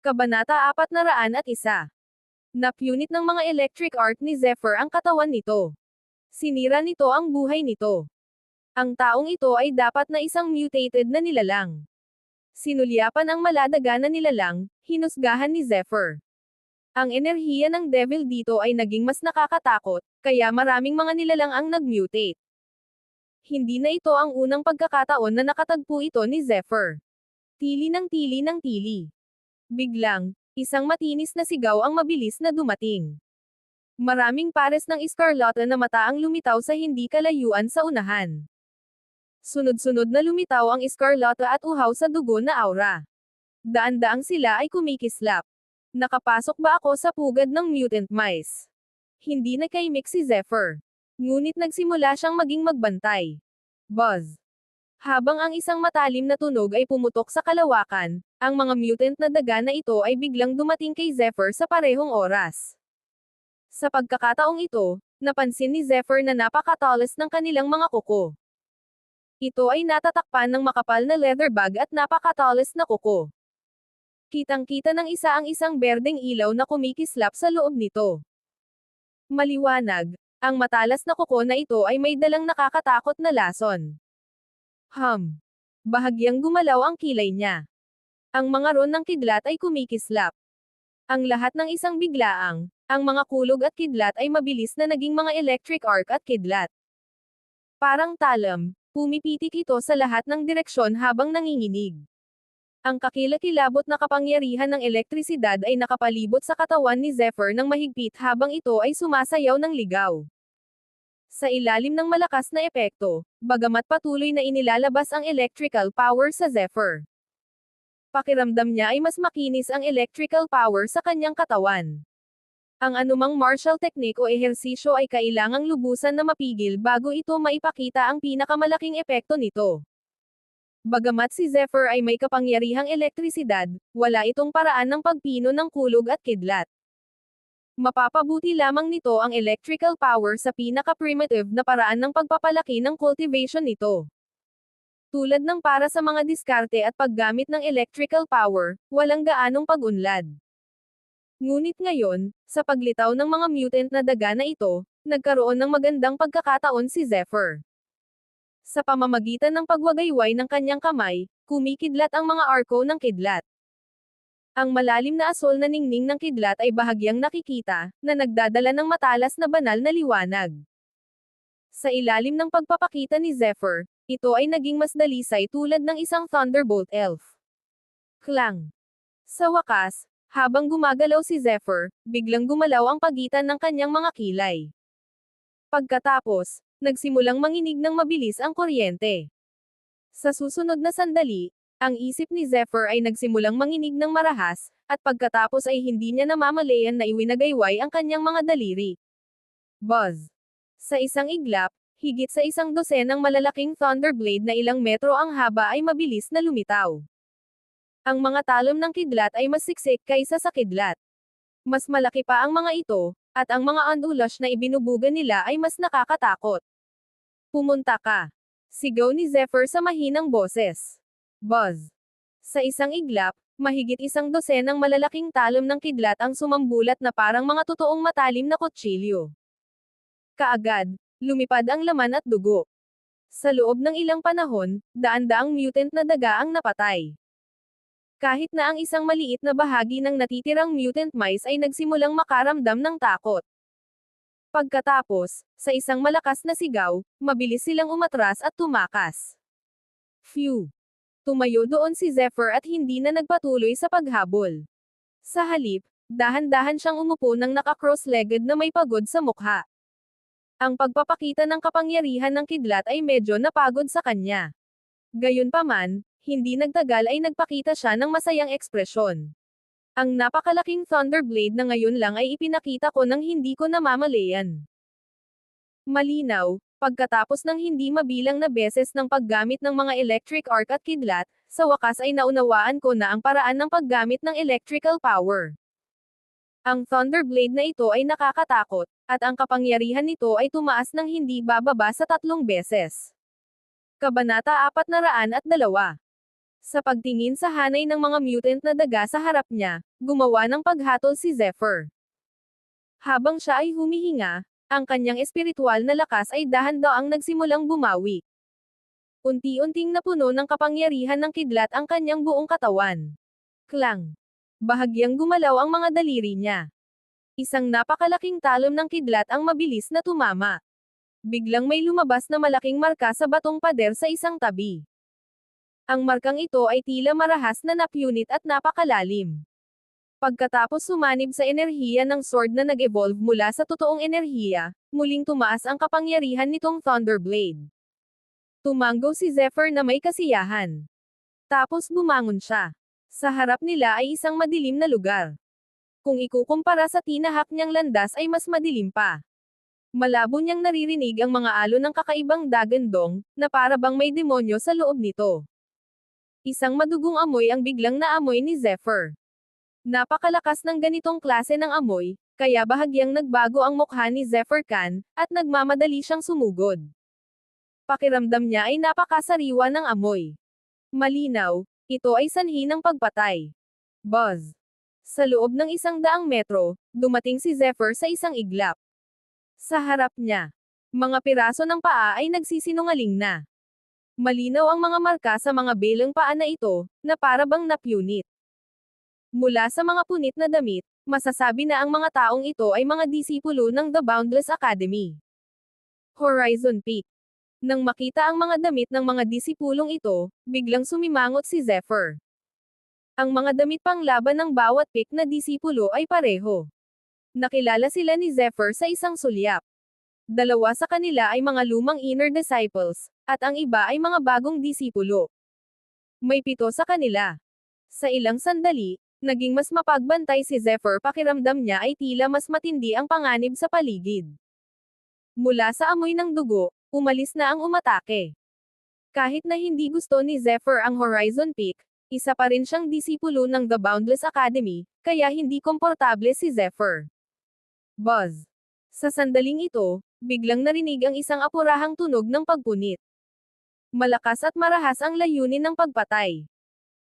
Kabanata 401. Napunit ng mga electric arc ni Zephyr ang katawan nito. Sinira nito ang buhay nito. Ang taong ito ay dapat na isang mutated na nilalang. Sinulyapan ang maladaga na nilalang, hinusgahan ni Zephyr. Ang enerhiya ng devil dito ay naging mas nakakatakot, kaya maraming mga nilalang ang nag-mutate. Hindi na ito ang unang pagkakataon na nakatagpo ito ni Zephyr. Tili ng tili ng tili. Biglang, isang matinis na sigaw ang mabilis na dumating. Maraming pares ng Escarlata na mata ang lumitaw sa hindi kalayuan sa unahan. Sunod-sunod na lumitaw ang Escarlata at uhaw sa dugo na aura. Daan-daang sila ay kumikislap. Nakapasok ba ako sa pugad ng mutant mice? Hindi nakaimik si Zephyr. Ngunit nagsimula siyang maging magbantay. Buzz. Habang ang isang matalim na tunog ay pumutok sa kalawakan, ang mga mutant na daga na ito ay biglang dumating kay Zephyr sa parehong oras. Sa pagkakataong ito, napansin ni Zephyr na napakatalas ng kanilang mga kuko. Ito ay natatakpan ng makapal na leather bag at napakatalas na kuko. Kitang-kita ng isa ang isang berdeng ilaw na kumikislap sa loob nito. Maliwanag, ang matalas na kuko na ito ay may dalang nakakatakot na lason. Bahagyang gumalaw ang kilay niya. Ang mga ron ng kidlat ay kumikislap. Ang lahat ng isang biglaang, ang mga kulog at kidlat ay mabilis na naging mga electric arc at kidlat. Parang talam, pumipitik ito sa lahat ng direksyon habang nanginginig. Ang kakilakilabot na kapangyarihan ng elektrisidad ay nakapalibot sa katawan ni Zephyr ng mahigpit habang ito ay sumasayaw ng ligaw. Sa ilalim ng malakas na epekto, bagamat patuloy na inilalabas ang electrical power sa Zephyr. Pakiramdam niya ay mas makinis ang electrical power sa kanyang katawan. Ang anumang martial technique o ehersisyo ay kailangang lubusan na mapigil bago ito maipakita ang pinakamalaking epekto nito. Bagamat si Zephyr ay may kapangyarihang elektrisidad, wala itong paraan ng pagpino ng kulog at kidlat. Mapapabuti lamang nito ang electrical power sa pinaka-primitive na paraan ng pagpapalaki ng cultivation nito. Tulad ng para sa mga diskarte at paggamit ng electrical power, walang gaanong pag-unlad. Ngunit ngayon, sa paglitaw ng mga mutant na daga na ito, nagkaroon ng magandang pagkakataon si Zephyr. Sa pamamagitan ng pagwagayway ng kanyang kamay, kumikidlat ang mga arko ng kidlat. Ang malalim na asol na ningning ng kidlat ay bahagyang nakikita, na nagdadala ng matalas na banal na liwanag. Sa ilalim ng pagpapakita ni Zephyr, ito ay naging mas dalisay tulad ng isang Thunderbolt Elf. Klang! Sa wakas, habang gumagalaw si Zephyr, biglang gumalaw ang pagitan ng kanyang mga kilay. Pagkatapos, nagsimulang manginig ng mabilis ang kuryente. Sa susunod na sandali, ang isip ni Zephyr ay nagsimulang manginig ng marahas, at pagkatapos ay hindi niya namamalayan na iwinagayway ang kanyang mga daliri. Buzz! Sa isang iglap, higit sa isang dosenang malalaking thunderblade na ilang metro ang haba ay mabilis na lumitaw. Ang mga talom ng kidlat ay mas siksik kaysa sa kidlat. Mas malaki pa ang mga ito, at ang mga ondulash na ibinubuga nila ay mas nakakatakot. Pumunta ka! Sigaw ni Zephyr sa mahinang boses. Buzz! Sa isang iglap, mahigit isang dosenang malalaking talom ng kidlat ang sumambulat na parang mga totoong matalim na kutsilyo. Kaagad, lumipad ang laman at dugo. Sa loob ng ilang panahon, daan-daang mutant na daga ang napatay. Kahit na ang isang maliit na bahagi ng natitirang mutant mice ay nagsimulang makaramdam ng takot. Pagkatapos, sa isang malakas na sigaw, mabilis silang umatras at tumakas. Phew! Tumayo doon si Zephyr at hindi na nagpatuloy sa paghabol. Sa halip, dahan-dahan siyang umupo ng naka-cross-legged na may pagod sa mukha. Ang pagpapakita ng kapangyarihan ng kidlat ay medyo napagod sa kanya. Gayunpaman, hindi nagtagal ay nagpakita siya ng masayang ekspresyon. Ang napakalaking Thunderblade na ngayon lang ay ipinakita ko nang hindi ko namamalayan. Malinaw, pagkatapos ng hindi mabilang na beses ng paggamit ng mga electric arc at kidlat, sa wakas ay naunawaan ko na ang paraan ng paggamit ng electrical power. Ang Thunderblade na ito ay nakakatakot, at ang kapangyarihan nito ay tumaas ng hindi bababa sa 3 beses. Kabanata 402. Sa pagtingin sa hanay ng mga mutant na daga sa harap niya, gumawa ng paghatol si Zephyr. Habang siya ay humihinga, ang kanyang espiritual na lakas ay dahan-daang nagsimulang bumawi. Unti-unting napuno ng kapangyarihan ng kidlat ang kanyang buong katawan. Klang! Bahagyang gumalaw ang mga daliri niya. Isang napakalaking talon ng kidlat ang mabilis na tumama. Biglang may lumabas na malaking marka sa batong pader sa isang tabi. Ang markang ito ay tila marahas na napunit at napakalalim. Pagkatapos sumanib sa enerhiya ng sword na nag-evolve mula sa totoong enerhiya, muling tumaas ang kapangyarihan nitong Thunderblade. Tumango si Zephyr na may kasiyahan. Tapos bumangon siya. Sa harap nila ay isang madilim na lugar. Kung ikukumpara sa tinahak niyang landas ay mas madilim pa. Malabo niyang naririnig ang mga alon ng kakaibang dagandong, na para bang may demonyo sa loob nito. Isang madugong amoy ang biglang naamoy ni Zephyr. Napakalakas ng ganitong klase ng amoy, kaya bahagyang nagbago ang mukha ni Zephyr Khan, at nagmamadali siyang sumugod. Pakiramdam niya ay napakasariwa ng amoy. Malinaw, ito ay sanhi ng pagpatay. Buzz! Sa loob ng 100 metro, dumating si Zephyr sa isang iglap. Sa harap niya, mga piraso ng paa ay nagsisinungaling na. Malinaw ang mga marka sa mga belang paa na ito, na para bang napunit. Mula sa mga punit na damit, masasabi na ang mga taong ito ay mga disipulo ng The Boundless Academy. Horizon Peak. Nang makita ang mga damit ng mga disipulong ito, biglang sumimangot si Zephyr. Ang mga damit panglaban ng bawat peak na disipulo ay pareho. Nakilala sila ni Zephyr sa isang sulyap. 2 sa kanila ay mga lumang inner disciples, at ang iba ay mga bagong disipulo. May 7 sa kanila. Sa ilang sandali, naging mas mapagbantay si Zephyr, pakiramdam niya ay tila mas matindi ang panganib sa paligid. Mula sa amoy ng dugo, umalis na ang umatake. Kahit na hindi gusto ni Zephyr ang Horizon Peak, isa pa rin siyang disipulo ng The Boundless Academy, kaya hindi komportable si Zephyr. Buzz! Sa sandaling ito, biglang narinig ang isang apurahang tunog ng pagpunit. Malakas at marahas ang layunin ng pagpatay.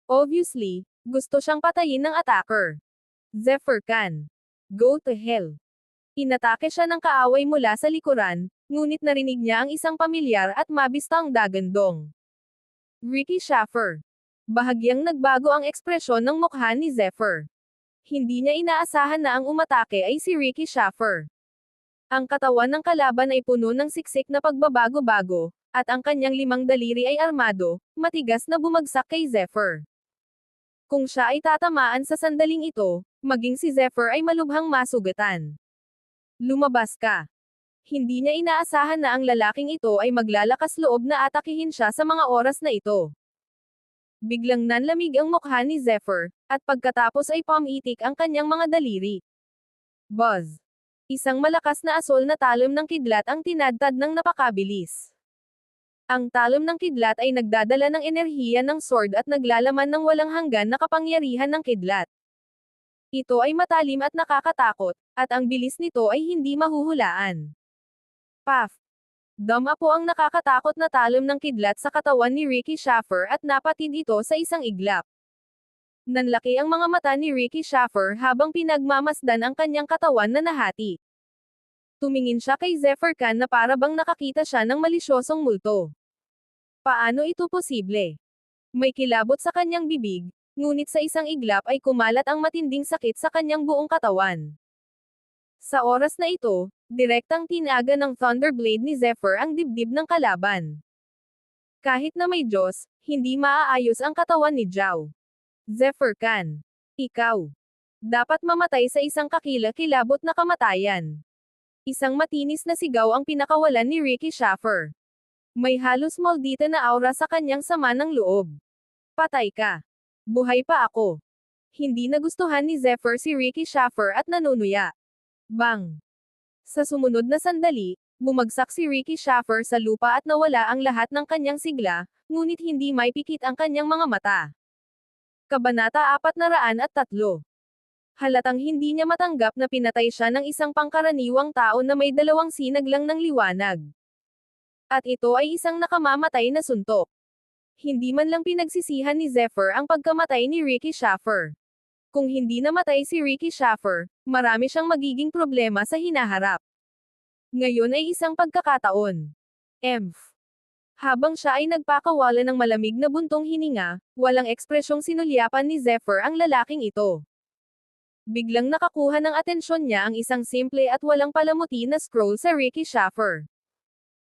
Obviously, gusto siyang patayin ng attacker. Zephyr Khan. Go to hell. Inatake siya ng kaaway mula sa likuran, ngunit narinig niya ang isang pamilyar at mabistang dagandong. Ricky Schaffer. Bahagyang nagbago ang ekspresyon ng mukha ni Zephyr. Hindi niya inaasahan na ang umatake ay si Ricky Schaffer. Ang katawan ng kalaban ay puno ng siksik na pagbabago-bago, at ang kanyang 5 daliri ay armado, matigas na bumagsak kay Zephyr. Kung siya ay tatamaan sa sandaling ito, maging si Zephyr ay malubhang masugatan. Lumabas ka. Hindi niya inaasahan na ang lalaking ito ay maglalakas loob na atakihin siya sa mga oras na ito. Biglang nanlamig ang mukha ni Zephyr, at pagkatapos ay pumitik ang kanyang mga daliri. Buzz! Isang malakas na asol na talon ng kidlat ang tinadtad ng napakabilis. Ang talon ng kidlat ay nagdadala ng enerhiya ng sword at naglalaman ng walang hanggan na kapangyarihan ng kidlat. Ito ay matalim at nakakatakot, at ang bilis nito ay hindi mahuhulaan. Puff! Dama po ang nakakatakot na talon ng kidlat sa katawan ni Ricky Schaffer at napatid ito sa isang iglap. Nanlaki ang mga mata ni Ricky Schaffer habang pinagmamasdan ang kanyang katawan na nahati. Tumingin siya kay Zephyr Khan na para bang nakakita siya ng malisyosong multo. Paano ito posible? May kilabot sa kanyang bibig, ngunit sa isang iglap ay kumalat ang matinding sakit sa kanyang buong katawan. Sa oras na ito, direktang tinaga ng Thunderblade ni Zephyr ang dibdib ng kalaban. Kahit na may Diyos, hindi maaayos ang katawan ni Zhao. Zephyr Khan. Ikaw. Dapat mamatay sa isang kakilakilabot na kamatayan. Isang matinis na sigaw ang pinakawalan ni Ricky Schaffer. May halos maldita na aura sa kanyang sama ng loob. Patay ka. Buhay pa ako. Hindi nagustuhan ni Zephyr si Ricky Schaffer at nanunuya. Bang! Sa sumunod na sandali, bumagsak si Ricky Schaffer sa lupa at nawala ang lahat ng kanyang sigla, ngunit hindi maipikit ang kanyang mga mata. Kabanata 403. Halatang hindi niya matanggap na pinatay siya ng isang pangkaraniwang tao na may 2 sinag lang ng liwanag. At ito ay isang nakamamatay na suntok. Hindi man lang pinagsisihan ni Zephyr ang pagkamatay ni Ricky Schaffer. Kung hindi namatay si Ricky Schaffer, marami siyang magiging problema sa hinaharap. Ngayon ay isang pagkakataon. Emph. Habang siya ay nagpakawala ng malamig na buntong hininga, walang ekspresyong sinulyapan ni Zephyr ang lalaking ito. Biglang nakakuha ng atensyon niya ang isang simple at walang palamuti na scroll sa Ricky Schaffer.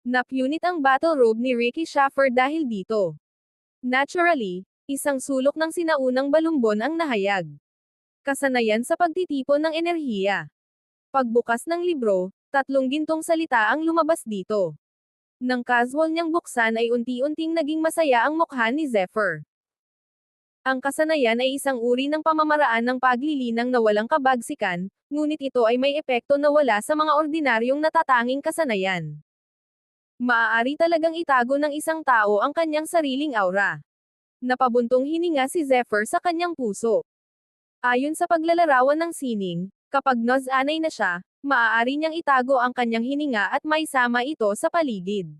Napunit ang battle robe ni Ricky Schaffer dahil dito. Naturally, isang sulok ng sinaunang balumbon ang nahayag. Kasanayan sa pagtitipon ng enerhiya. Pagbukas ng libro, 3 gintong salita ang lumabas dito. Nang casual niyang buksan ay unti-unting naging masaya ang mukha ni Zephyr. Ang kasanayan ay isang uri ng pamamaraan ng paglilinang na walang kabagsikan, ngunit ito ay may epekto na wala sa mga ordinaryong natatanging kasanayan. Maaari talagang itago ng isang tao ang kanyang sariling aura. Napabuntong hininga si Zephyr sa kanyang puso. Ayon sa paglalarawan ng sining, kapag nasanay na siya, maaari niyang itago ang kanyang hininga at maisama ito sa paligid.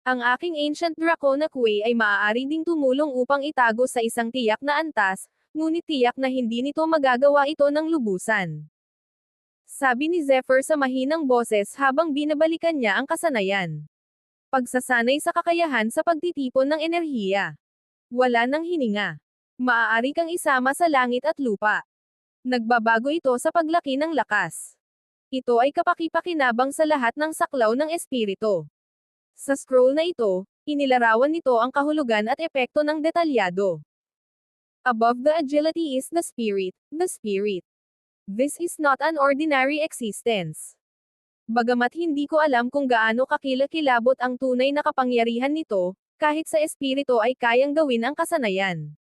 Ang aking Ancient Draconic Way ay maaari ding tumulong upang itago sa isang tiyak na antas, ngunit tiyak na hindi nito magagawa ito ng lubusan. Sabi ni Zephyr sa mahinang boses habang binabalikan niya ang kasanayan. Pagsasanay sa kakayahan sa pagtitipon ng enerhiya. Wala nang hininga. Maaari kang isama sa langit at lupa. Nagbabago ito sa paglaki ng lakas. Ito ay kapaki-pakinabang sa lahat ng saklaw ng espiritu. Sa scroll na ito, inilarawan nito ang kahulugan at epekto ng detalyado. Above the agility is the spirit, the spirit. This is not an ordinary existence. Bagamat hindi ko alam kung gaano kakilakilabot ang tunay na kapangyarihan nito, kahit sa espiritu ay kayang gawin ang kasanayan.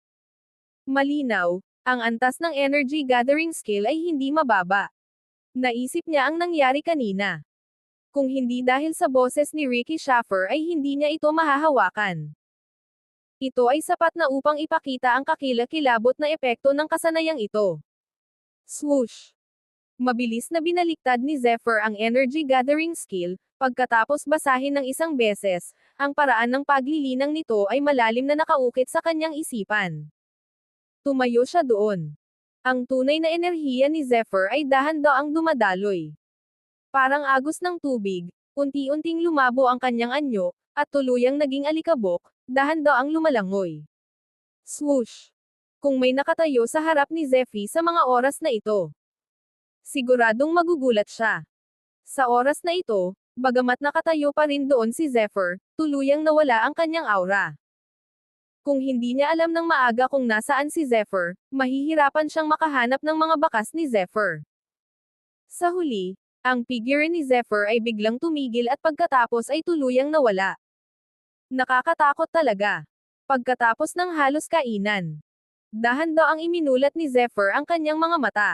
Malinaw, ang antas ng energy gathering skill ay hindi mababa. Naisip niya ang nangyari kanina. Kung hindi dahil sa boses ni Ricky Schaffer ay hindi niya ito mahahawakan. Ito ay sapat na upang ipakita ang kakilakilabot na epekto ng kasanayang ito. Swoosh! Mabilis na binaliktad ni Zephyr ang energy gathering skill, pagkatapos basahin ng isang beses, ang paraan ng paglilinang nito ay malalim na nakaukit sa kanyang isipan. Tumayo siya doon. Ang tunay na enerhiya ni Zephyr ay dahan-daang dumadaloy. Parang agos ng tubig, unti-unting lumabo ang kanyang anyo, at tuluyang naging alikabok, dahan-daang lumalangoy. Swoosh! Kung may nakatayo sa harap ni Zephy sa mga oras na ito, siguradong magugulat siya. Sa oras na ito, bagamat nakatayo pa rin doon si Zephyr, tuluyang nawala ang kanyang aura. Kung hindi niya alam ng maaga kung nasaan si Zephyr, mahihirapan siyang makahanap ng mga bakas ni Zephyr. Sa huli, ang figure ni Zephyr ay biglang tumigil at pagkatapos ay tuluyang nawala. Nakakatakot talaga. Pagkatapos ng halos kainan, dahan-daang iminulat ni Zephyr ang kanyang mga mata.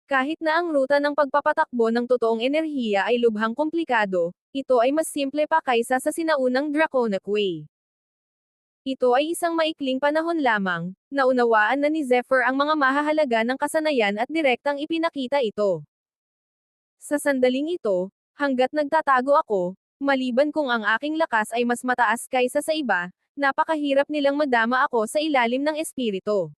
Kahit na ang ruta ng pagpapatakbo ng totoong enerhiya ay lubhang komplikado, ito ay mas simple pa kaysa sa sinaunang Draconic Way. Ito ay isang maikling panahon lamang, naunawaan na ni Zephyr ang mga mahahalaga ng kasanayan at direktang ipinakita ito. Sa sandaling ito, hanggat nagtatago ako, maliban kung ang aking lakas ay mas mataas kaysa sa iba, napakahirap nilang madama ako sa ilalim ng espiritu.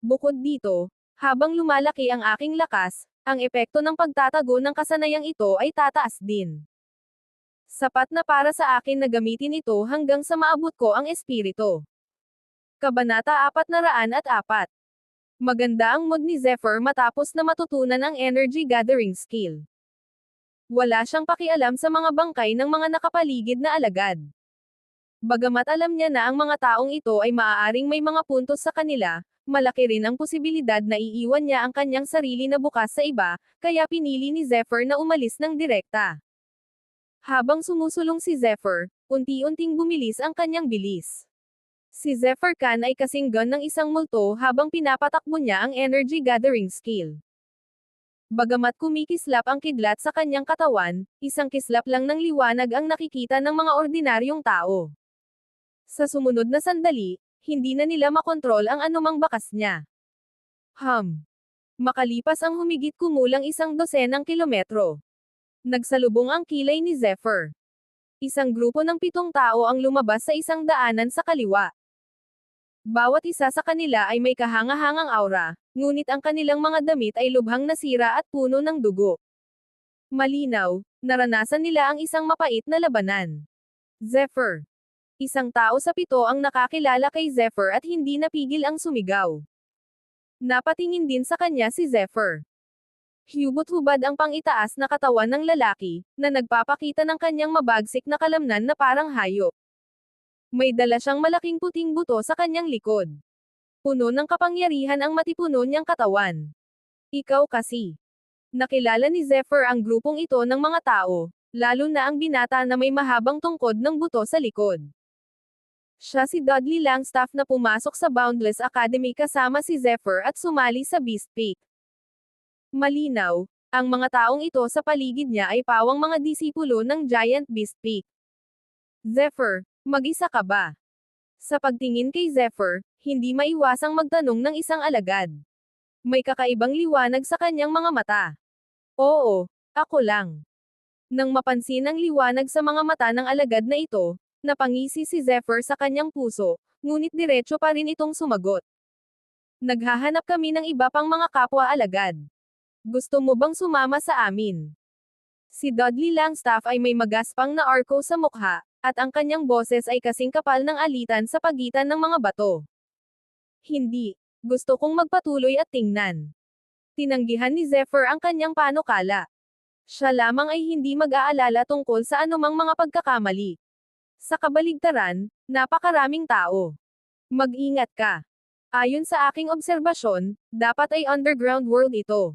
Bukod dito, habang lumalaki ang aking lakas, ang epekto ng pagtatago ng kasanayang ito ay tataas din. Sapat na para sa akin na gamitin ito hanggang sa maabot ko ang espiritu. Kabanata 404. Maganda ang mood ni Zephyr matapos na matutunan ang energy gathering skill. Wala siyang pakialam sa mga bangkay ng mga nakapaligid na alagad. Bagamat alam niya na ang mga taong ito ay maaaring may mga puntos sa kanila, malaki rin ang posibilidad na iiwan niya ang kanyang sarili na bukas sa iba, kaya pinili ni Zephyr na umalis ng direkta. Habang sumusulong si Zephyr, unti-unting bumilis ang kanyang bilis. Si Zephyr Khan ay kasing gun ng isang multo habang pinapatakbo niya ang energy gathering skill. Bagamat kumikislap ang kidlat sa kanyang katawan, isang kislap lang ng liwanag ang nakikita ng mga ordinaryong tao. Sa sumunod na sandali, hindi na nila makontrol ang anumang bakas niya. Makalipas ang humigit kumulang 12 kilometro. Nagsalubong ang kilay ni Zephyr. Isang grupo ng 7 tao ang lumabas sa isang daanan sa kaliwa. Bawat isa sa kanila ay may kahanga-hangang aura, ngunit ang kanilang mga damit ay lubhang nasira at puno ng dugo. Malinaw, naranasan nila ang isang mapait na labanan. Zephyr. Isang tao sa 7 ang nakakilala kay Zephyr at hindi napigil ang sumigaw. Napatingin din sa kanya si Zephyr. Hubot-hubad ang pang-itaas na katawan ng lalaki, na nagpapakita ng kanyang mabagsik na kalamnan na parang hayop. May dala siyang malaking puting buto sa kanyang likod. Puno ng kapangyarihan ang matipuno niyang katawan. Ikaw kasi. Nakilala ni Zephyr ang grupong ito ng mga tao, lalo na ang binata na may mahabang tungkod ng buto sa likod. Siya si Dudley Langstaff na pumasok sa Boundless Academy kasama si Zephyr at sumali sa Beast Peak. Malinaw, ang mga taong ito sa paligid niya ay pawang mga disipulo ng Giant Beast Peak. Zephyr, mag-isa ka ba? Sa pagtingin kay Zephyr, hindi maiwasang magtanong ng isang alagad. May kakaibang liwanag sa kanyang mga mata. Oo, ako lang. Nang mapansin ang liwanag sa mga mata ng alagad na ito, napangisi si Zephyr sa kanyang puso, ngunit diretso pa rin itong sumagot. Naghahanap kami ng iba pang mga kapwa alagad. Gusto mo bang sumama sa amin? Si Dudley Langstaff ay may magaspang na arko sa mukha, at ang kanyang boses ay kasing kapal ng alitan sa pagitan ng mga bato. Hindi. Gusto kong magpatuloy at tingnan. Tinanggihan ni Zephyr ang kanyang panukala. Siya lamang ay hindi mag-aalala tungkol sa anumang mga pagkakamali. Sa kabaligtaran, napakaraming tao. Mag-ingat ka. Ayon sa aking obserbasyon, dapat ay underground world ito.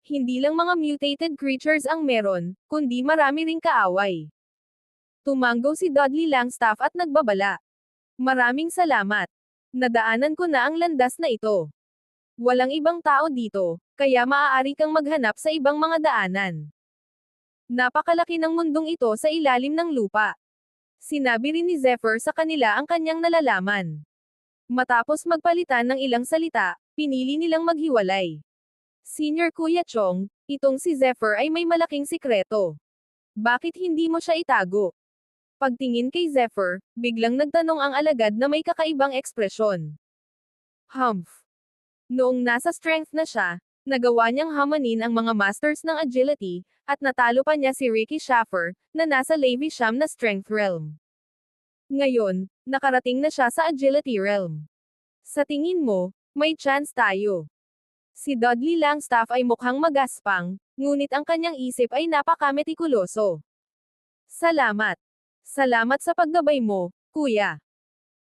Hindi lang mga mutated creatures ang meron, kundi marami ring kaaway. Tumango si Dudley Langstaff at nagbabala. Maraming salamat. Nadaanan ko na ang landas na ito. Walang ibang tao dito, kaya maaari kang maghanap sa ibang mga daanan. Napakalaki ng mundong ito sa ilalim ng lupa. Sinabi rin ni Zephyr sa kanila ang kanyang nalalaman. Matapos magpalitan ng ilang salita, pinili nilang maghiwalay. Senior Kuya Chong, itong si Zephyr ay may malaking sikreto. Bakit hindi mo siya itago? Pagtingin kay Zephyr, biglang nagtanong ang alagad na may kakaibang ekspresyon. Humph. Noong nasa strength na siya, nagawa niyang hamanin ang mga masters ng agility, at natalo pa niya si Ricky Schaffer, na nasa Leviathan na strength realm. Ngayon, nakarating na siya sa agility realm. Sa tingin mo, may chance tayo. Si Dudley Langstaff ay mukhang magaspang, ngunit ang kanyang isip ay napakametikuloso. Salamat. Salamat sa paggabay mo, kuya.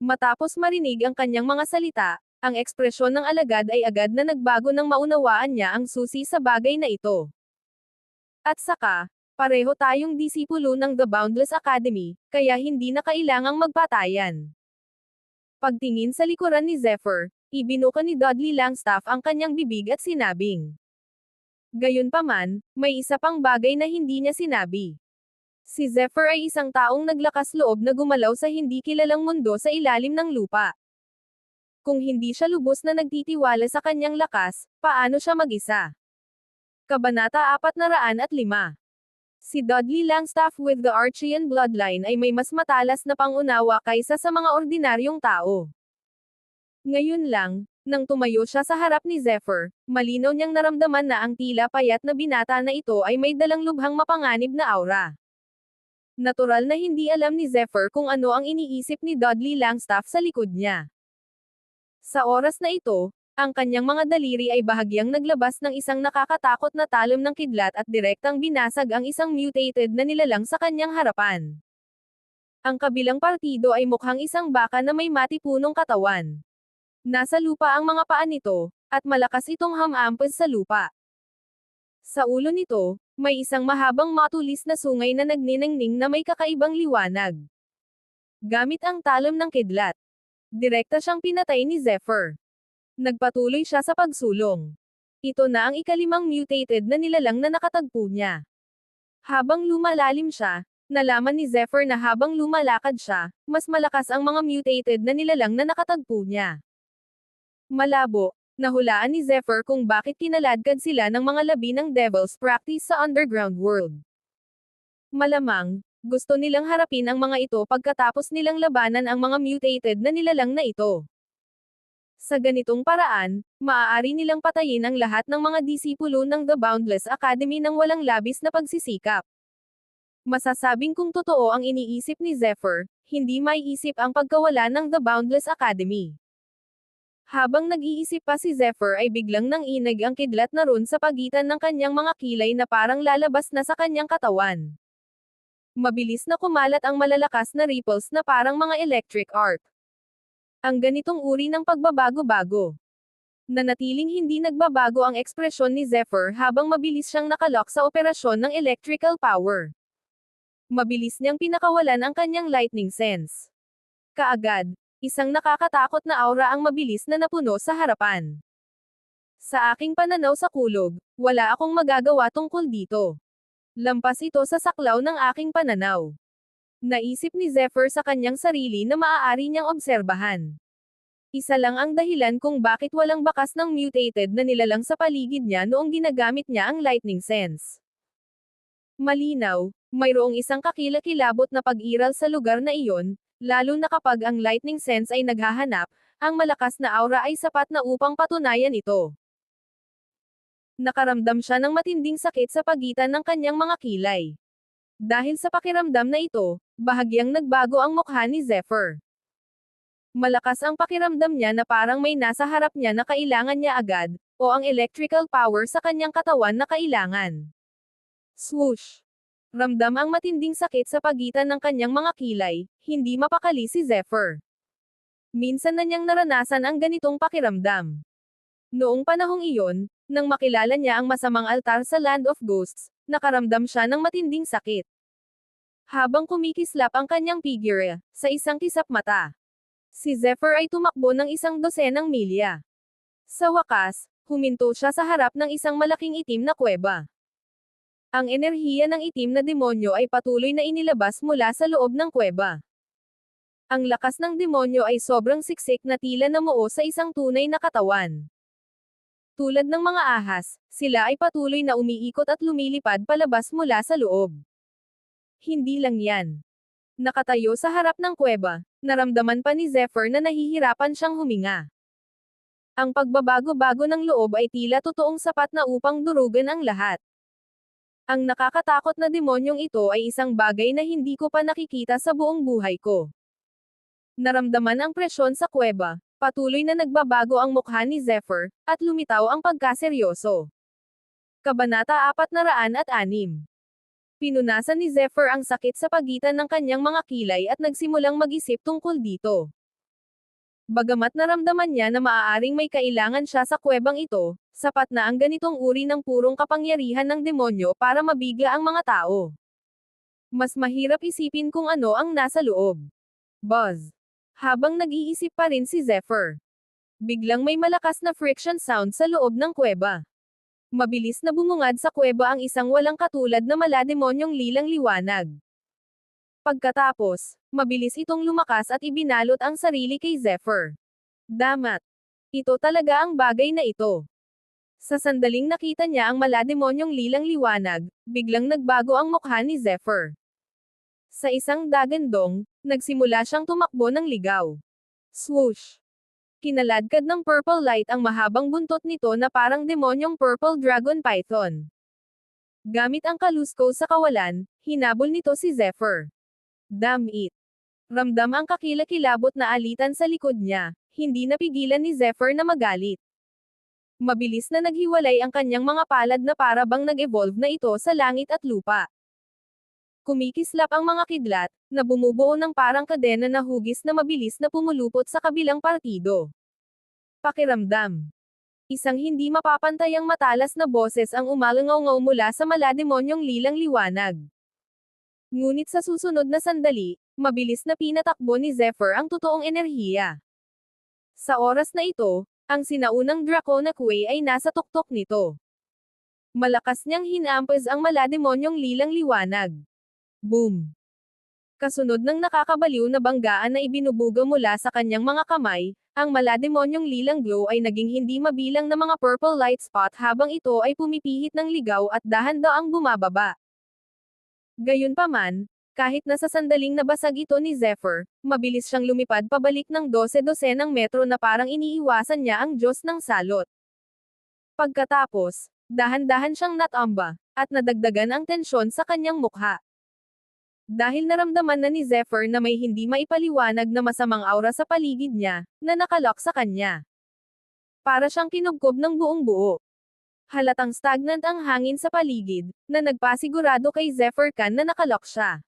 Matapos marinig ang kanyang mga salita, ang ekspresyon ng alagad ay agad na nagbago nang maunawaan niya ang susi sa bagay na ito. At saka, pareho tayong disipulo ng The Boundless Academy, kaya hindi na kailangang magpatayan. Pagtingin sa likuran ni Zephyr, ibinuka ni Dudley Langstaff ang kanyang bibig at sinabing. Gayunpaman, may isa pang bagay na hindi niya sinabi. Si Zephyr ay isang taong naglakas loob na gumalaw sa hindi kilalang mundo sa ilalim ng lupa. Kung hindi siya lubos na nagtitiwala sa kanyang lakas, paano siya mag-isa? Kabanata 405. Si Dudley Langstaff with the Archean bloodline ay may mas matalas na pangunawa kaysa sa mga ordinaryong tao. Ngayon lang, nang tumayo siya sa harap ni Zephyr, malinaw niyang naramdaman na ang tila payat na binata na ito ay may dalang lubhang mapanganib na aura. Natural na hindi alam ni Zephyr kung ano ang iniisip ni Dudley Langstaff sa likod niya. Sa oras na ito, ang kanyang mga daliri ay bahagyang naglabas ng isang nakakatakot na talim ng kidlat at direktang binasag ang isang mutated na nilalang sa kanyang harapan. Ang kabilang partido ay mukhang isang baka na may matipunong katawan. Nasa lupa ang mga paa nito, at malakas itong hamampas sa lupa. Sa ulo nito, may isang mahabang matulis na sungay na nagniningning na may kakaibang liwanag. Gamit ang talim ng kidlat, direkta siyang pinatay ni Zephyr. Nagpatuloy siya sa pagsulong. Ito na ang ikalimang mutated na nilalang na nakatagpo niya. Habang lumalalim siya, nalaman ni Zephyr na habang lumalakad siya, mas malakas ang mga mutated na nilalang na nakatagpo niya. Malabo, nahulaan ni Zephyr kung bakit kinaladkad sila ng mga labi ng Devil's Practice sa underground world. Malamang, Gusto nilang harapin ang mga ito pagkatapos nilang labanan ang mga mutated na nilalang na ito. Sa ganitong paraan, maaari nilang patayin ang lahat ng mga disipulo ng The Boundless Academy ng walang labis na pagsisikap. Masasabing kung totoo ang iniisip ni Zephyr, hindi maiisip ang pagkawala ng The Boundless Academy. Habang nag-iisip pa si Zephyr ay biglang nanginig ang kidlat na rune sa pagitan ng kanyang mga kilay na parang lalabas na sa kanyang katawan. Mabilis na kumalat ang malalakas na ripples na parang mga electric arc. Ang ganitong uri ng pagbabago-bago. Nanatiling hindi nagbabago ang ekspresyon ni Zephyr habang mabilis siyang nakalock sa operasyon ng electrical power. Mabilis niyang pinakawalan ang kanyang lightning sense. Kaagad, isang nakakatakot na aura ang mabilis na napuno sa harapan. Sa aking pananaw sa kulog, wala akong magagawa tungkol dito. Lampas ito sa saklaw ng aking pananaw. Naisip ni Zephyr sa kanyang sarili na maaari niyang obserbahan. Isa lang ang dahilan kung bakit walang bakas ng mutated na nilalang sa paligid niya noong ginagamit niya ang lightning sense. Malinaw, mayroong isang kakilakilabot na pag-iral sa lugar na iyon, lalo na kapag ang lightning sense ay naghahanap, ang malakas na aura ay sapat na upang patunayan ito. Nakaramdam siya ng matinding sakit sa pagitan ng kanyang mga kilay. Dahil sa pakiramdam na ito, bahagyang nagbago ang mukha ni Zephyr. Malakas ang pakiramdam niya na parang may nasa harap niya na kailangan niya agad, o ang electrical power sa kanyang katawan na kailangan. Swoosh! Ramdam ang matinding sakit sa pagitan ng kanyang mga kilay, hindi mapakali si Zephyr. Minsan na niyang naranasan ang ganitong pakiramdam. Noong panahong iyon, nang makilala niya ang masamang altar sa Land of Ghosts, nakaramdam siya ng matinding sakit. Habang kumikislap ang kanyang figure, sa isang kisap mata, si Zephyr ay tumakbo ng 12 milya. Sa wakas, huminto siya sa harap ng isang malaking itim na kuweba. Ang enerhiya ng itim na demonyo ay patuloy na inilabas mula sa loob ng kuweba. Ang lakas ng demonyo ay sobrang siksik na tila namuo sa isang tunay na katawan. Tulad ng mga ahas, sila ay patuloy na umiikot at lumilipad palabas mula sa loob. Hindi lang yan. Nakatayo sa harap ng kuweba, naramdaman pa ni Zephyr na nahihirapan siyang huminga. Ang pagbabago-bago ng loob ay tila totoong sapat na upang durugan ang lahat. Ang nakakatakot na demonyong ito ay isang bagay na hindi ko pa nakikita sa buong buhay ko. Naramdaman ang presyon sa kuweba, patuloy na nagbabago ang mukha ni Zephyr, at lumitaw ang pagkaseryoso. Kabanata 406. Pinunasan ni Zephyr ang sakit sa pagitan ng kanyang mga kilay at nagsimulang mag-isip tungkol dito. Bagamat naramdaman niya na maaaring may kailangan siya sa kuwebang ito, sapat na ang ganitong uri ng purong kapangyarihan ng demonyo para mabigla ang mga tao. Mas mahirap isipin kung ano ang nasa loob. Buzz. Habang nag-iisip pa rin si Zephyr, biglang may malakas na friction sound sa loob ng kuweba. Mabilis na bumungad sa kuweba ang isang walang katulad na malademonyong lilang liwanag. Pagkatapos, mabilis itong lumakas at ibinalot ang sarili kay Zephyr. Damat! Ito talaga ang bagay na ito. Sa sandaling nakita niya ang malademonyong lilang liwanag, biglang nagbago ang mukha ni Zephyr. Sa isang dagandong, nagsimula siyang tumakbo ng ligaw. Swoosh! Kinaladkad ng purple light ang mahabang buntot nito na parang demonyong purple dragon python. Gamit ang kalusko sa kawalan, hinabol nito si Zephyr. Damn it! Ramdam ang kakilakilabot na alitan sa likod niya, hindi napigilan ni Zephyr na magalit. Mabilis na naghiwalay ang kanyang mga palad na para bang nag-evolve na ito sa langit at lupa. Kumikislap ang mga kidlat, na bumubuo ng parang kadena na hugis na mabilis na pumulupot sa kabilang partido. Pakiramdam. Isang hindi mapapantayang matalas na boses ang umalangaw-ngaw mula sa malademonyong lilang liwanag. Ngunit sa susunod na sandali, mabilis na pinatakbo ni Zephyr ang totoong enerhiya. Sa oras na ito, ang sinaunang Draconic Way ay nasa tuktok nito. Malakas niyang hinampes ang malademonyong lilang liwanag. Boom! Kasunod ng nakakabaliw na banggaan na ibinubuga mula sa kanyang mga kamay, ang malademonyong lilang glow ay naging hindi mabilang na mga purple light spot habang ito ay pumipihit ng ligaw at dahan-daang bumababa. Gayunpaman, Kahit na sa sandaling nabasag ito ni Zephyr, mabilis siyang lumipad pabalik ng 12-12 metro na parang iniiwasan niya ang Diyos ng salot. Pagkatapos, dahan-dahan siyang natamba, at nadagdagan ang tensyon sa kanyang mukha. Dahil naramdaman na ni Zephyr na may hindi maipaliwanag na masamang aura sa paligid niya, na nakalok sa kanya. Para siyang kinubkob ng buong buo. Halatang stagnant ang hangin sa paligid, na nagpasigurado kay Zephyr Khan na nakalok siya.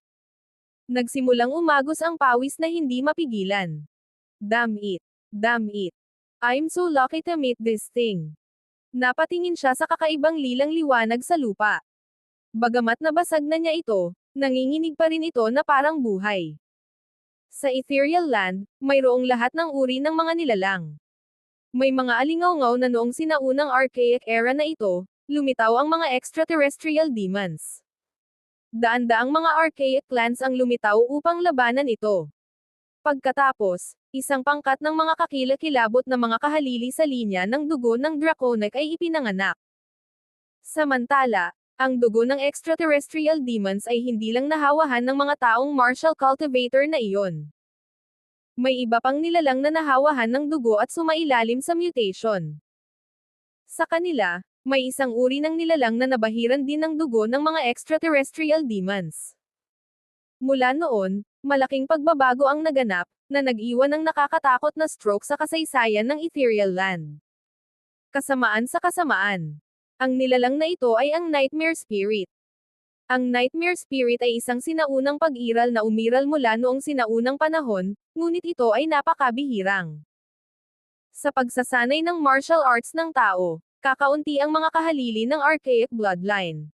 Nagsimulang umagos ang pawis na hindi mapigilan. Damn it. Damn it. I'm so lucky to meet this thing. Napatingin siya sa kakaibang lilang liwanag sa lupa. Bagamat nabasag na niya ito, nanginginig pa rin ito na parang buhay. Sa Ethereal Land, mayroong lahat ng uri ng mga nilalang. May mga alingaw-ngaw na noong sinaunang archaic era na ito, lumitaw ang mga extraterrestrial demons. Daan-daang mga archaic clans ang lumitaw upang labanan ito. Pagkatapos, isang pangkat ng mga kakilakilabot na mga kahalili sa linya ng dugo ng Draconic ay ipinanganak. Samantala, ang dugo ng extraterrestrial demons ay hindi lang nahawahan ng mga taong martial cultivator na iyon. May iba pang nilalang na nahawahan ng dugo at sumailalim sa mutation. Sa kanila, may isang uri ng nilalang na nabahiran din ng dugo ng mga extraterrestrial demons. Mula noon, malaking pagbabago ang naganap, na nag-iwan ng nakakatakot na stroke sa kasaysayan ng Ethereal Land. Kasamaan sa kasamaan. Ang nilalang na ito ay ang Nightmare Spirit. Ang Nightmare Spirit ay isang sinaunang pag-iral na umiral mula noong sinaunang panahon, ngunit ito ay napakabihirang. Sa pagsasanay ng martial arts ng tao, kakaunti ang mga kahalili ng archaic bloodline.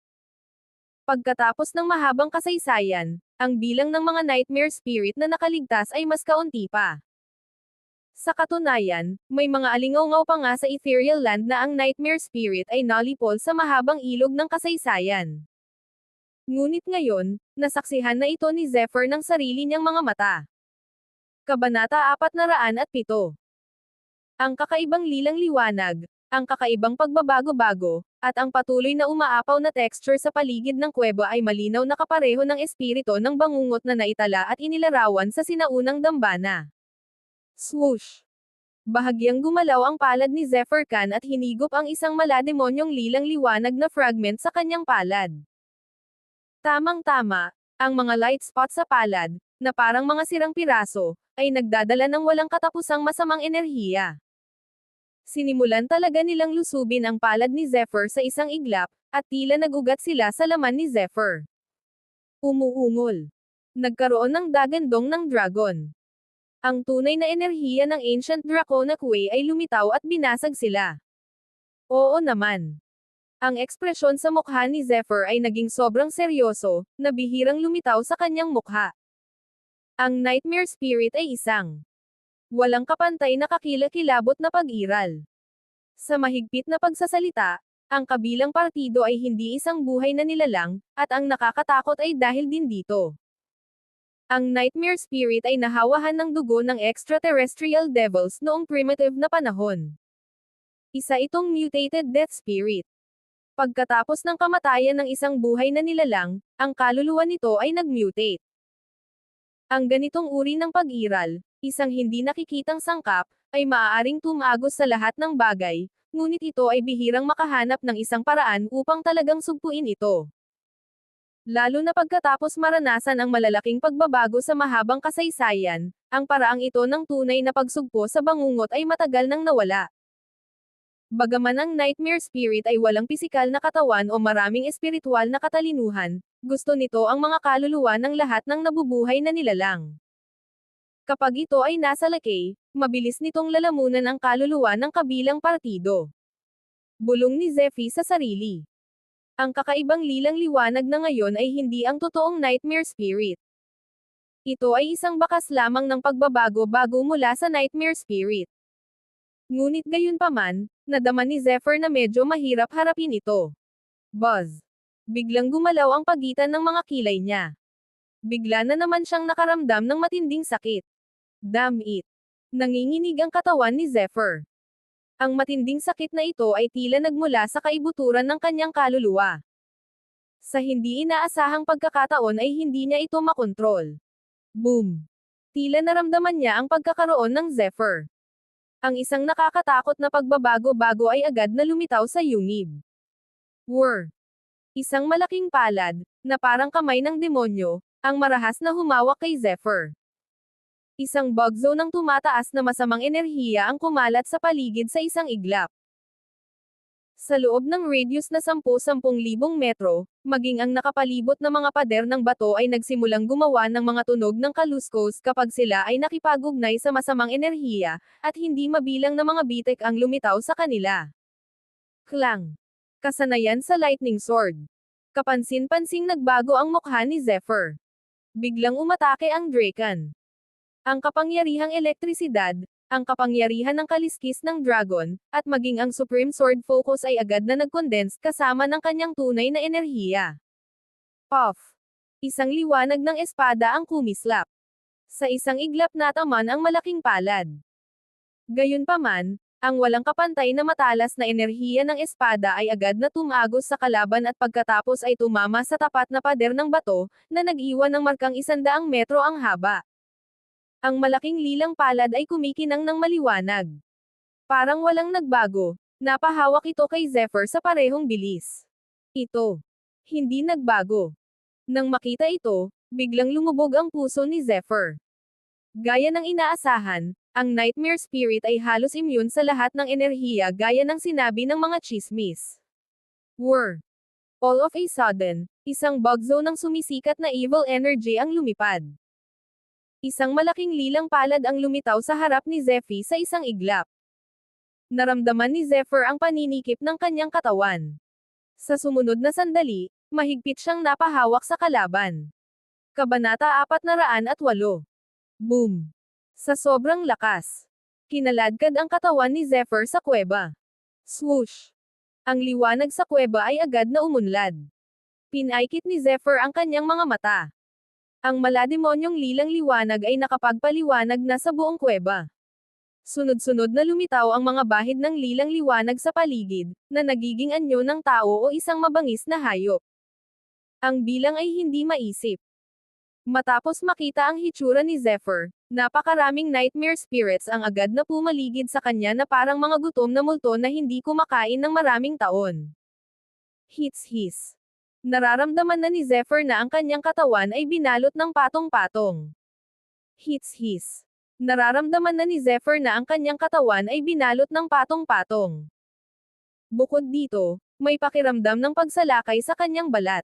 Pagkatapos ng mahabang kasaysayan, ang bilang ng mga Nightmare Spirit na nakaligtas ay mas kaunti pa. Sa katunayan, may mga alingaw-ngaw pa nga sa Ethereal Land na ang Nightmare Spirit ay nalipol sa mahabang ilog ng kasaysayan. Ngunit ngayon, nasaksihan na ito ni Zephyr ng sarili niyang mga mata. Kabanata 407. Ang kakaibang lilang liwanag, ang kakaibang pagbabago-bago, at ang patuloy na umaapaw na texture sa paligid ng kuweba ay malinaw na kapareho ng espiritu ng bangungot na naitala at inilarawan sa sinaunang dambana. Swoosh! Bahagyang gumalaw ang palad ni Zephyr Khan at hinigop ang isang malademonyong lilang liwanag na fragment sa kanyang palad. Tamang-tama, ang mga light spot sa palad, na parang mga sirang piraso, ay nagdadala ng walang katapusang masamang enerhiya. Sinimulan talaga nilang lusubin ang palad ni Zephyr sa isang iglap, at tila nagugat sila sa laman ni Zephyr. Umuungol. Nagkaroon ng dagandong ng dragon. Ang tunay na enerhiya ng Ancient Draconic Way ay lumitaw at binasag sila. Oo naman. Ang ekspresyon sa mukha ni Zephyr ay naging sobrang seryoso, na bihirang lumitaw sa kanyang mukha. Ang Nightmare Spirit ay isang walang kapantay na kakilakilabot na pag-iral. Sa mahigpit na pagsasalita, ang kabilang partido ay hindi isang buhay na nilalang, at ang nakakatakot ay dahil din dito. Ang Nightmare Spirit ay nahawahan ng dugo ng extraterrestrial devils noong primitive na panahon. Isa itong mutated death spirit. Pagkatapos ng kamatayan ng isang buhay na nilalang, ang kaluluwa nito ay nag-mutate. Ang ganitong uri ng pag-iral, isang hindi nakikitang sangkap, ay maaaring tumagos sa lahat ng bagay, ngunit ito ay bihirang makahanap ng isang paraan upang talagang sugpuin ito. Lalo na pagkatapos maranasan ang malalaking pagbabago sa mahabang kasaysayan, ang paraang ito ng tunay na pagsugpo sa bangungot ay matagal nang nawala. Bagaman ang Nightmare Spirit ay walang pisikal na katawan o maraming espiritual na katalinuhan, gusto nito ang mga kaluluwa ng lahat ng nabubuhay na nilalang. Kapag ito ay nasa lakay, mabilis nitong lalamunan ang kaluluwa ng kabilang partido. Bulong ni Zephy sa sarili. Ang kakaibang lilang liwanag na ngayon ay hindi ang totoong Nightmare Spirit. Ito ay isang bakas lamang ng pagbabago-bago mula sa Nightmare Spirit. Ngunit gayunpaman, nadama ni Zephyr na medyo mahirap harapin ito. Buzz. Biglang gumalaw ang pagitan ng mga kilay niya. Bigla na naman siyang nakaramdam ng matinding sakit. Damn it. Nanginginig ang katawan ni Zephyr. Ang matinding sakit na ito ay tila nagmula sa kaibuturan ng kanyang kaluluwa. Sa hindi inaasahang pagkakataon ay hindi niya ito makontrol. Boom! Tila naramdaman niya ang pagkakaroon ng Zephyr. Ang isang nakakatakot na pagbabago-bago ay agad na lumitaw sa yungib. Whir! Isang malaking palad, na parang kamay ng demonyo, ang marahas na humawak kay Zephyr. Isang bug zone ng tumataas na masamang enerhiya ang kumalat sa paligid sa isang iglap. Sa loob ng radius na 10,000 metro, maging ang nakapalibot na mga pader ng bato ay nagsimulang gumawa ng mga tunog ng kaluskos kapag sila ay nakipag-ugnay sa masamang enerhiya, at hindi mabilang na mga bitek ang lumitaw sa kanila. Klang! Kasanayan sa lightning sword. Kapansin-pansing nagbago ang mukha ni Zephyr. Biglang umatake ang Draken. Ang kapangyarihang elektrisidad, ang kapangyarihan ng kaliskis ng dragon, at maging ang Supreme Sword Focus ay agad na nag-condense kasama ng kanyang tunay na enerhiya. Puff! Isang liwanag ng espada ang kumislap. Sa isang iglap nataman ang malaking palad. Gayunpaman, ang walang kapantay na matalas na enerhiya ng espada ay agad na tumagos sa kalaban at pagkatapos ay tumama sa tapat na pader ng bato, na nag-iwan ng markang 100 metro ang haba. Ang malaking lilang palad ay kumikinang ng maliwanag. Parang walang nagbago, napahawak ito kay Zephyr sa parehong bilis. Ito. Hindi nagbago. Nang makita ito, biglang lumubog ang puso ni Zephyr. Gaya ng inaasahan, ang Nightmare Spirit ay halos immune sa lahat ng enerhiya gaya ng sinabi ng mga chismis. Whir! All of a sudden, isang bug zone ng sumisikat na evil energy ang lumipad. Isang malaking lilang palad ang lumitaw sa harap ni Zephy sa isang iglap. Naramdaman ni Zephyr ang paninikip ng kanyang katawan. Sa sumunod na sandali, mahigpit siyang napahawak sa kalaban. Kabanata 408. Boom! Sa sobrang lakas, kinaladkad ang katawan ni Zephyr sa kuweba. Swoosh! Ang liwanag sa kuweba ay agad na umunlad. Pinaikit ni Zephyr ang kanyang mga mata. Ang malademonyong lilang liwanag ay nakapagpaliwanag na sa buong kuweba. Sunod-sunod na lumitaw ang mga bahid ng lilang liwanag sa paligid, na nagiging anyo ng tao o isang mabangis na hayop. Ang bilang ay hindi maisip. Matapos makita ang hitsura ni Zephyr, napakaraming nightmare spirits ang agad na pumaligid sa kanya na parang mga gutom na multo na hindi kumakain ng maraming taon. Hits. Nararamdaman na ni Zephyr na ang kanyang katawan ay binalot ng patong-patong. Hits. Nararamdaman na ni Zephyr na ang kanyang katawan ay binalot ng patong-patong. Bukod dito, may pakiramdam ng pagsalakay sa kanyang balat.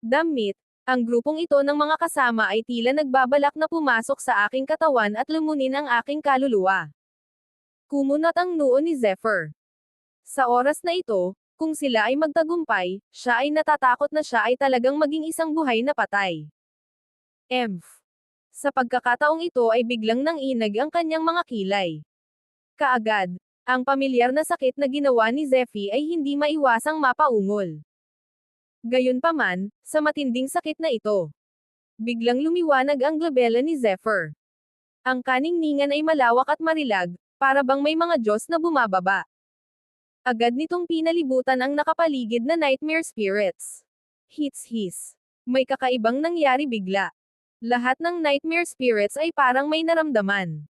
Damit, ang grupong ito ng mga kasama ay tila nagbabalak na pumasok sa aking katawan at lumunin ang aking kaluluwa. Kumunat ang noo ni Zephyr. Sa oras na ito, kung sila ay magtagumpay, siya ay natatakot na siya ay talagang maging isang buhay na patay. Sa pagkakataong ito ay biglang nanginag ang kanyang mga kilay. Kaagad, ang pamilyar na sakit na ginawa ni Zephy ay hindi maiwasang mapaungol. Gayunpaman, sa matinding sakit na ito, biglang lumiwanag ang glabela ni Zephyr. Ang kaningningan ay malawak at marilag, para bang may mga Diyos na bumababa. Agad nitong pinalibutan ang nakapaligid na nightmare spirits. Hits. May kakaibang nangyari bigla. Lahat ng nightmare spirits ay parang may naramdaman.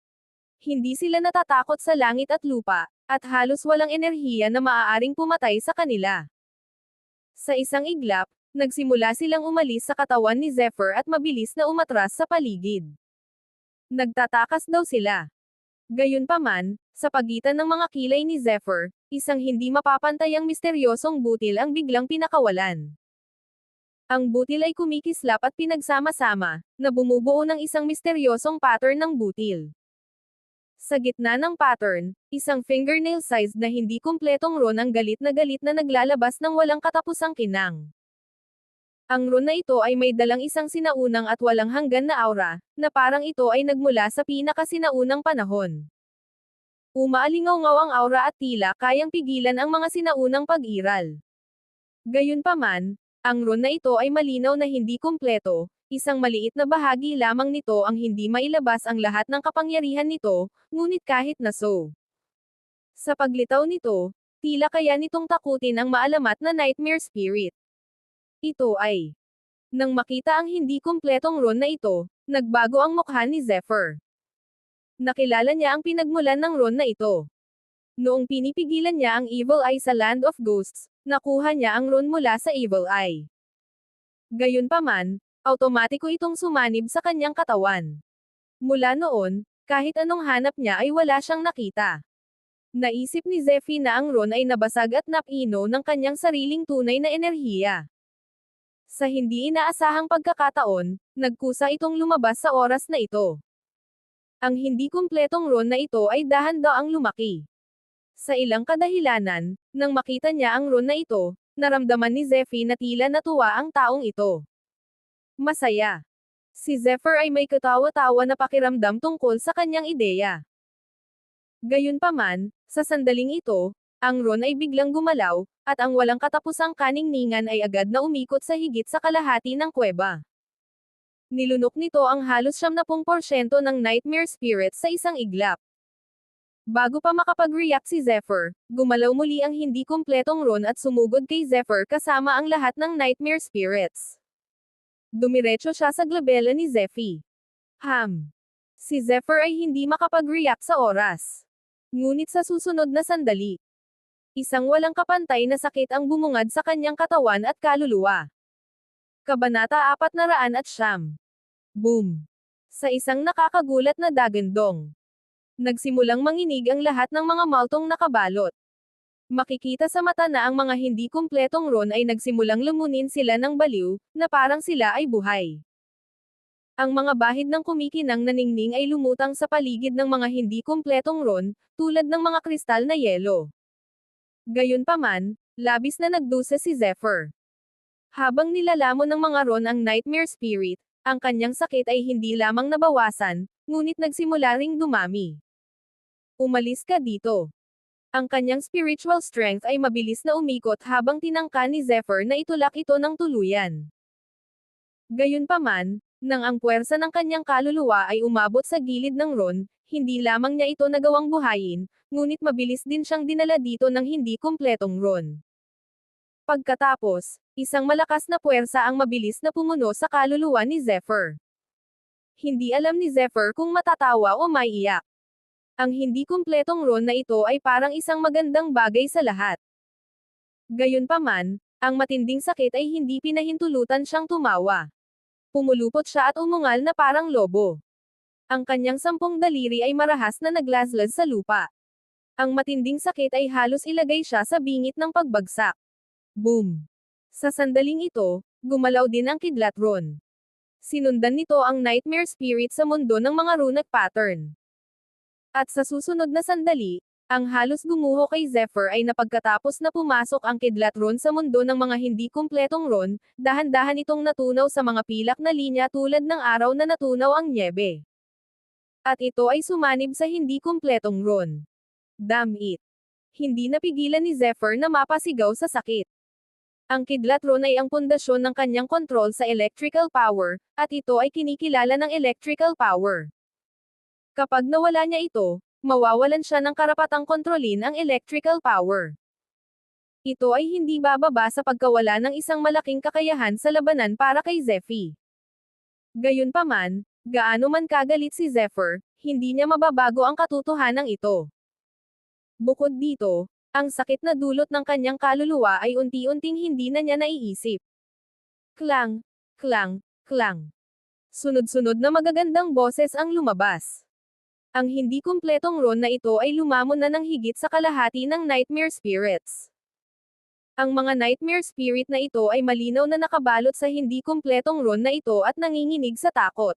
Hindi sila natatakot sa langit at lupa, at halos walang enerhiya na maaaring pumatay sa kanila. Sa isang iglap, nagsimula silang umalis sa katawan ni Zephyr at mabilis na umatras sa paligid. Nagtatakas daw sila. Gayunpaman, sa pagitan ng mga kilay ni Zephyr, isang hindi mapapantayang misteryosong butil ang biglang pinakawalan. Ang butil ay kumikislap at pinagsama-sama, na bumubuo ng isang misteryosong pattern ng butil. Sa gitna ng pattern, isang fingernail-sized na hindi kumpletong rune ang galit na naglalabas ng walang katapusang kinang. Ang rune na ito ay may dalang isang sinaunang at walang hanggan na aura, na parang ito ay nagmula sa pinakasinaunang panahon. Umaalingaw-ngaw ang aura at tila kayang pigilan ang mga sinaunang pag-iral. Gayunpaman, ang rune na ito ay malinaw na hindi kumpleto, isang maliit na bahagi lamang nito ang hindi mailabas ang lahat ng kapangyarihan nito, ngunit kahit na so. Sa paglitaw nito, tila kaya nitong takutin ang maalamat na nightmare spirit. Ito ay. Nang makita ang hindi kumpletong ron na ito, nagbago ang mukha ni Zephyr. Nakilala niya ang pinagmulan ng ron na ito. Noong pinipigilan niya ang Evil Eye sa Land of Ghosts, nakuha niya ang ron mula sa Evil Eye. Gayunpaman, automatiko itong sumanib sa kanyang katawan. Mula noon, kahit anong hanap niya ay wala siyang nakita. Naisip ni Zephy na ang ron ay nabasag at napino ng kanyang sariling tunay na enerhiya. Sa hindi inaasahang pagkakataon, nagkusa itong lumabas sa oras na ito. Ang hindi kumpletong ron na ito ay dahan-daang lumaki. Sa ilang kadahilanan, nang makita niya ang ron na ito, naramdaman ni Zephy na tila natuwa ang taong ito. Masaya. Si Zephyr ay may katawa-tawa na pakiramdam tungkol sa kanyang ideya. Gayunpaman, sa sandaling ito, ang ron ay biglang gumalaw, at ang walang katapusang kaningningan ay agad na umikot sa higit sa kalahati ng kuweba. Nilunok nito ang halos 70% ng nightmare spirits sa isang iglap. Bago pa makapag-react si Zephyr, gumalaw muli ang hindi kumpletong ron at sumugod kay Zephyr kasama ang lahat ng nightmare spirits. Dumiretso siya sa glabela ni Zephy. Si Zephyr ay hindi makapag-react sa oras. Ngunit sa susunod na sandali, isang walang kapantay na sakit ang bumungad sa kanyang katawan at kaluluwa. Kabanata 409. Boom! Sa isang nakakagulat na dagandong, nagsimulang manginig ang lahat ng mga maltong nakabalot. Makikita sa mata na ang mga hindi kumpletong ron ay nagsimulang lumunin sila ng baliw, na parang sila ay buhay. Ang mga bahid ng kumikinang naningning ay lumutang sa paligid ng mga hindi kumpletong ron, tulad ng mga kristal na yelo. Gayunpaman, labis na nagdusa si Zephyr. Habang nilalamon ng mga ron ang nightmare spirit, ang kanyang sakit ay hindi lamang nabawasan, ngunit nagsimula ring dumami. Umalis ka dito. Ang kanyang spiritual strength ay mabilis na umikot habang tinangka ni Zephyr na itulak ito ng tuluyan. Gayunpaman, nang ang puwersa ng kanyang kaluluwa ay umabot sa gilid ng ron, hindi lamang niya ito nagawang buhayin, ngunit mabilis din siyang dinala dito ng hindi kumpletong ron. Pagkatapos, isang malakas na puwersa ang mabilis na pumuno sa kaluluwa ni Zephyr. Hindi alam ni Zephyr kung matatawa o maiiyak. Ang hindi kumpletong ron na ito ay parang isang magandang bagay sa lahat. Gayunpaman, ang matinding sakit ay hindi pinahintulutan siyang tumawa. Pumulupot siya at umungal na parang lobo. Ang kanyang 10 daliri ay marahas na naglazlaz sa lupa. Ang matinding sakit ay halos ilagay siya sa bingit ng pagbagsak. Boom! Sa sandaling ito, gumalaw din ang kidlat ron. Sinundan nito ang nightmare spirit sa mundo ng mga runic pattern. At sa susunod na sandali, ang halos gumuho kay Zephyr ay napagkatapos na pumasok ang kidlat ron sa mundo ng mga hindi kumpletong ron, dahan-dahan itong natunaw sa mga pilak na linya tulad ng araw na natunaw ang nyebe. At ito ay sumanib sa hindi kumpletong ron. Damn it! Hindi napigilan ni Zephyr na mapasigaw sa sakit. Ang kidlat ron ay ang pundasyon ng kanyang kontrol sa electrical power, at ito ay kinikilala ng electrical power. Kapag nawala niya ito, mawawalan siya ng karapatang kontrolin ang electrical power. Ito ay hindi bababa sa pagkawala ng isang malaking kakayahan sa labanan para kay Zephy. Gayunpaman, gaano man kagalit si Zephyr, hindi niya mababago ang katotohanan ito. Bukod dito, ang sakit na dulot ng kanyang kaluluwa ay unti-unting hindi na niya naiisip. Klang, klang, klang. Sunod-sunod na magagandang boses ang lumabas. Ang hindi kumpletong ron na ito ay lumamon na ng higit sa kalahati ng nightmare spirits. Ang mga nightmare spirit na ito ay malinaw na nakabalot sa hindi kumpletong ron na ito at nanginginig sa takot.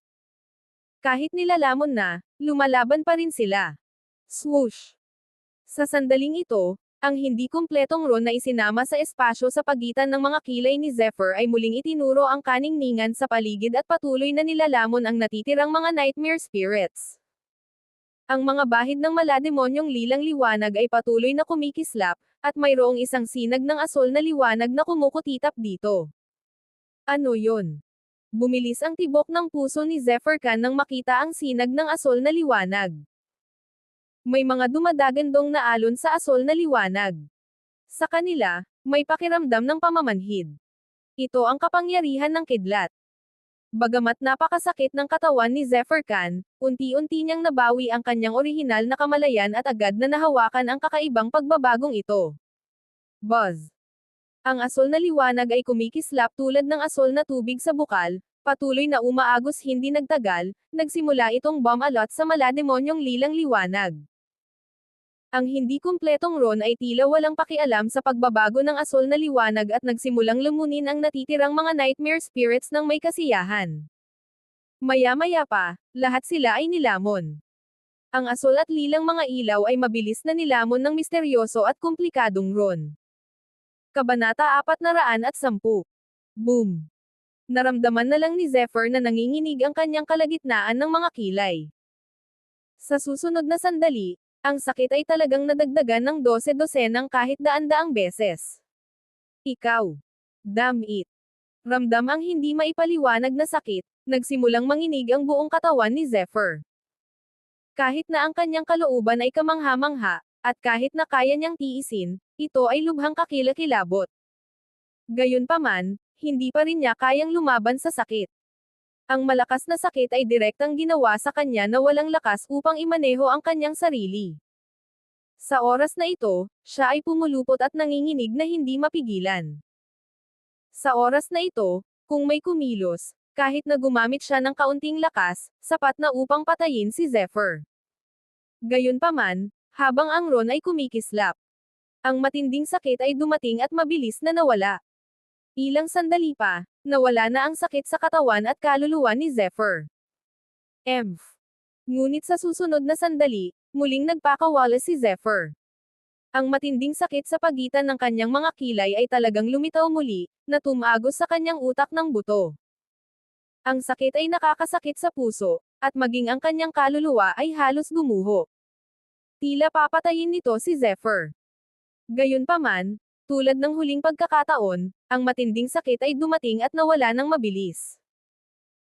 Kahit nilalamon na, lumalaban pa rin sila. Swoosh! Sa sandaling ito, ang hindi kumpletong ron na isinama sa espasyo sa pagitan ng mga kilay ni Zephyr ay muling itinuro ang kaningningan sa paligid at patuloy na nilalamon ang natitirang mga nightmare spirits. Ang mga bahid ng malademonyong lilang liwanag ay patuloy na kumikislap, at mayroong isang sinag ng asol na liwanag na kumukutitap dito. Ano yun? Bumilis ang tibok ng puso ni Zephyr nang makita ang sinag ng asol na liwanag. May mga dumadagandong na alon sa asol na liwanag. Sa kanila, may pakiramdam ng pamamanhid. Ito ang kapangyarihan ng kidlat. Bagamat napakasakit ng katawan ni Zephyr Khan, unti-unti niyang nabawi ang kanyang orihinal na kamalayan at agad na nahawakan ang kakaibang pagbabagong ito. Buzz! Ang asol na liwanag ay kumikislap tulad ng asol na tubig sa bukal, patuloy na umaagos hindi nagtagal, nagsimula itong bumalot sa malademonyong lilang liwanag. Ang hindi kumpletong Ron ay tila walang pakialam sa pagbabago ng asol na liwanag at nagsimulang lumunin ang natitirang mga nightmare spirits ng may kasiyahan. Maya-maya pa, lahat sila ay nilamon. Ang asol at lilang mga ilaw ay mabilis na nilamon ng misteryoso at komplikadong Ron. Kabanata 410. Boom! Naramdaman na lang ni Zephyr na nanginginig ang kanyang kalagitnaan ng mga kilay. Sa susunod na sandali, ang sakit ay talagang nadagdagan ng 12-dosenang kahit daan-daang beses. Ikaw. Damn it. Ramdam ang hindi maipaliwanag na sakit, nagsimulang manginig ang buong katawan ni Zephyr. Kahit na ang kanyang kalooban ay kamangha-mangha, at kahit na kaya niyang tiisin, ito ay lubhang kakilakilabot. Gayunpaman, hindi pa rin niya kayang lumaban sa sakit. Ang malakas na sakit ay direktang ginawa sa kanya na walang lakas upang imaneho ang kanyang sarili. Sa oras na ito, siya ay pumulupot at nanginginig na hindi mapigilan. Sa oras na ito, kung may kumilos, kahit na gumamit siya ng kaunting lakas, sapat na upang patayin si Zephyr. Gayunpaman, habang ang Ron ay kumikislap, ang matinding sakit ay dumating at mabilis na nawala. Ilang sandali pa, nawala na ang sakit sa katawan at kaluluwa ni Zephyr. Ngunit sa susunod na sandali, muling nagpakawala si Zephyr. Ang matinding sakit sa pagitan ng kanyang mga kilay ay talagang lumitaw muli, na tumagos sa kanyang utak ng buto. Ang sakit ay nakakasakit sa puso, at maging ang kanyang kaluluwa ay halos gumuho. Tila papatayin nito si Zephyr. Gayunpaman, tulad ng huling pagkakataon, ang matinding sakit ay dumating at nawala ng mabilis.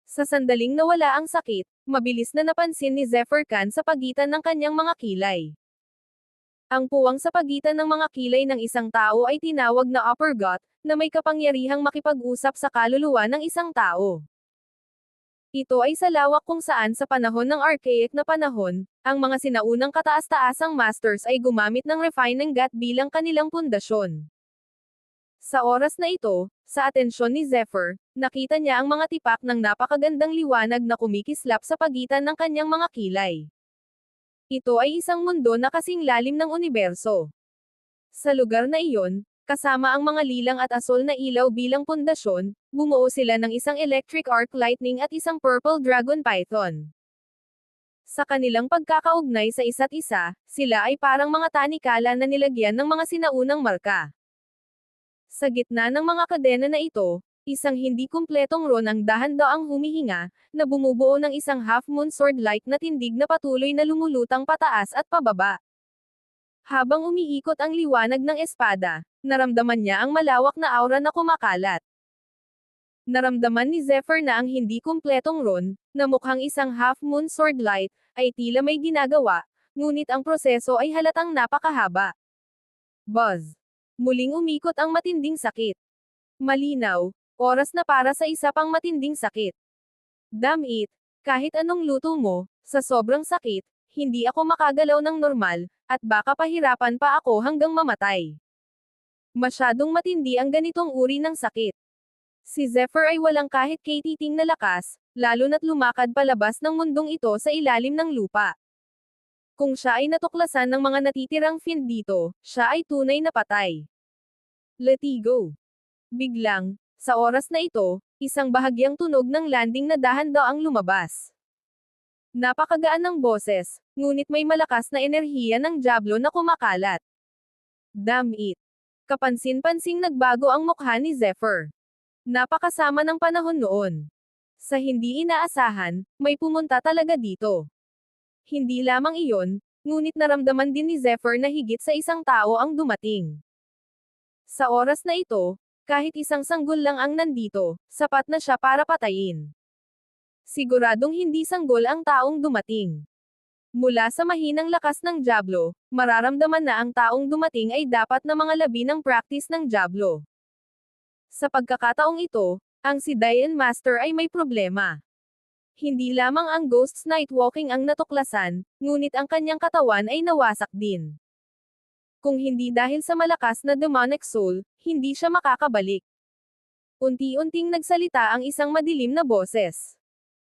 Sa sandaling nawala ang sakit, mabilis na napansin ni Zephyr Khan sa pagitan ng kanyang mga kilay. Ang puwang sa pagitan ng mga kilay ng isang tao ay tinawag na upper gut, na may kapangyarihang makipag-usap sa kaluluwa ng isang tao. Ito ay sa lawak kung saan sa panahon ng archaic na panahon, ang mga sinaunang kataas-taasang masters ay gumamit ng refining gut bilang kanilang pundasyon. Sa oras na ito, sa atensyon ni Zephyr, nakita niya ang mga tipak ng napakagandang liwanag na kumikislap sa pagitan ng kanyang mga kilay. Ito ay isang mundo na kasing lalim ng universo. Sa lugar na iyon, kasama ang mga lilang at asol na ilaw bilang pundasyon, bumuo sila ng isang electric arc lightning at isang purple dragon python. Sa kanilang pagkakaugnay sa isa't isa, sila ay parang mga tanikala na nilagyan ng mga sinaunang marka. Sa gitna ng mga kadena na ito, isang hindi kumpletong Ron ang dahan-daang humihinga, na bumubuo ng isang half-moon sword-like na tindig na patuloy na lumulutang pataas at pababa. Habang umiikot ang liwanag ng espada, naramdaman niya ang malawak na aura na kumakalat. Naramdaman ni Zephyr na ang hindi kumpletong Ron, na mukhang isang half-moon sword light, ay tila may ginagawa, ngunit ang proseso ay halatang napakahaba. Buzz! Muling umikot ang matinding sakit. Malinaw, oras na para sa isa pang matinding sakit. Damn it! Kahit anong luto mo, sa sobrang sakit, hindi ako makagalaw ng normal, at baka pahirapan pa ako hanggang mamatay. Masyadong matindi ang ganitong uri ng sakit. Si Zephyr ay walang kahit katiting na lakas, lalo na't lumakad palabas ng mundong ito sa ilalim ng lupa. Kung siya ay natuklasan ng mga natitirang fiend dito, siya ay tunay na patay. Latigo. Biglang, sa oras na ito, isang bahagyang tunog ng landing na dahan-daang lumabas. Napakagaan ng boses, ngunit may malakas na enerhiya ng Diablo na kumakalat. Damn it! Kapansin-pansing nagbago ang mukha ni Zephyr. Napakasama ng panahon noon. Sa hindi inaasahan, may pumunta talaga dito. Hindi lamang iyon, ngunit naramdaman din ni Zephyr na higit sa isang tao ang dumating. Sa oras na ito, kahit isang sanggol lang ang nandito, sapat na siya para patayin. Siguradong hindi sanggol ang taong dumating. Mula sa mahinang lakas ng Diablo, mararamdaman na ang taong dumating ay dapat na mga labi ng practice ng Diablo. Sa pagkakataong ito, ang si Diane Master ay may problema. Hindi lamang ang Ghost Nightwalking ang natuklasan, ngunit ang kanyang katawan ay nawasak din. Kung hindi dahil sa malakas na demonic soul, hindi siya makakabalik. Unti-unting nagsalita ang isang madilim na boses.